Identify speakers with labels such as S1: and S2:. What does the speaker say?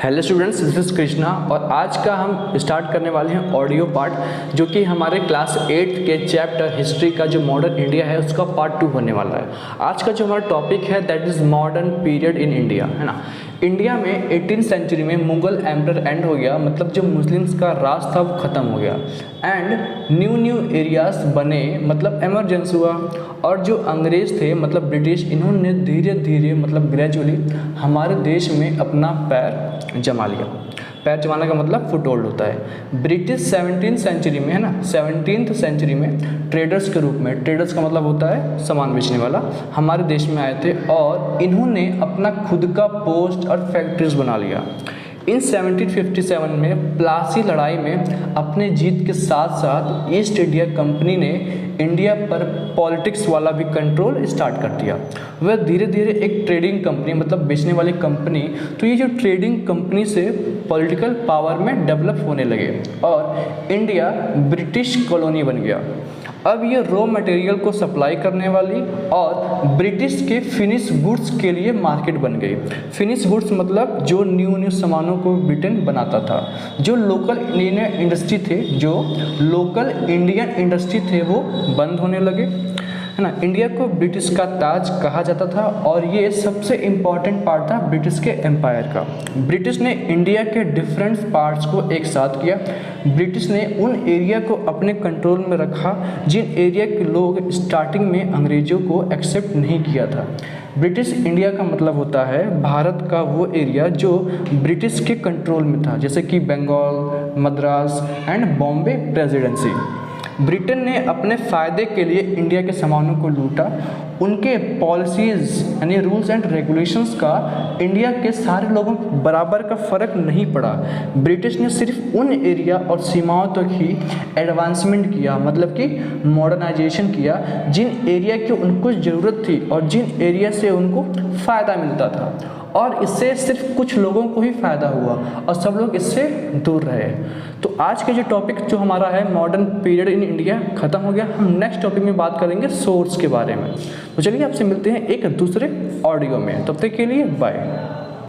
S1: Hello students, this is Krishna और आज का हम स्टार्ट करने वाले हैं ऑडियो पार्ट, जो कि हमारे क्लास 8 के चैप्टर हिस्ट्री का जो मॉडर्न इंडिया है उसका पार्ट 2 होने वाला है। आज का जो हमारा टॉपिक है that is modern period in India, है ना। इंडिया में 18th सेंचुरी में मुगल एम्पर एंड हो गया, मतलब जो मुस्लिम्स का राज था वो ख़त्म हो गया एंड न्यू एरियाज बने, मतलब एमरजेंसी हुआ। और जो अंग्रेज़ थे मतलब ब्रिटिश, इन्होंने धीरे धीरे मतलब ग्रेजुअली हमारे देश में अपना पैर जमा लिया। पैर जमाने का मतलब फुटहोल्ड होता है। ब्रिटिश 17th सेंचुरी में, है ना, 17th सेंचुरी में ट्रेडर्स के रूप में, ट्रेडर्स का मतलब होता है सामान बेचने वाला, हमारे देश में आए थे और इन्होंने अपना खुद का पोस्ट और फैक्ट्रीज बना लिया। इन 1757 में प्लासी लड़ाई में अपने जीत के साथ साथ ईस्ट इंडिया कंपनी ने इंडिया पर पॉलिटिक्स वाला भी कंट्रोल स्टार्ट कर दिया। वह धीरे धीरे एक ट्रेडिंग कंपनी, मतलब बेचने वाली कंपनी, तो ये जो ट्रेडिंग कंपनी से पॉलिटिकल पावर में डेवलप होने लगे और इंडिया ब्रिटिश कॉलोनी बन गया। अब ये रॉ मटेरियल को सप्लाई करने वाली और ब्रिटिश के फिनिश गुड्स के लिए मार्केट बन गई। फिनिश गुड्स मतलब जो न्यू सामानों को ब्रिटेन बनाता था। जो लोकल इंडियन इंडस्ट्री थे वो बंद होने लगे, है ना। इंडिया को ब्रिटिश का ताज कहा जाता था और ये सबसे इम्पॉर्टेंट पार्ट था ब्रिटिश के एम्पायर का। ब्रिटिश ने इंडिया के डिफरेंट पार्ट्स को एक साथ किया। ब्रिटिश ने उन एरिया को अपने कंट्रोल में रखा जिन एरिया के लोग स्टार्टिंग में अंग्रेज़ों को एक्सेप्ट नहीं किया था। ब्रिटिश इंडिया का मतलब होता है भारत का वो एरिया जो ब्रिटिश के कंट्रोल में था, जैसे कि Bengal, Madras and Bombay presidency. Britain ने अपने फ़ायदे के लिए इंडिया के सामानों को लूटा। उनके पॉलिसीज़ यानी रूल्स एंड रेगुलेशंस का इंडिया के सारे लोगों को बराबर का फ़र्क नहीं पड़ा। ब्रिटिश ने सिर्फ उन एरिया और सीमाओं तक ही एडवांसमेंट किया, मतलब कि मॉडर्नाइजेशन किया जिन एरिया की उनको ज़रूरत थी और जिन एरिया से उनको फ़ायदा मिलता था, और इससे सिर्फ कुछ लोगों को ही फ़ायदा हुआ और सब लोग इससे दूर रहे। तो आज के जो टॉपिक जो हमारा है मॉडर्न पीरियड इन इंडिया ख़त्म हो गया। हम नेक्स्ट टॉपिक में बात करेंगे सोर्स के बारे में। तो चलिए आपसे मिलते हैं एक दूसरे ऑडियो में, तब तक के लिए बाय।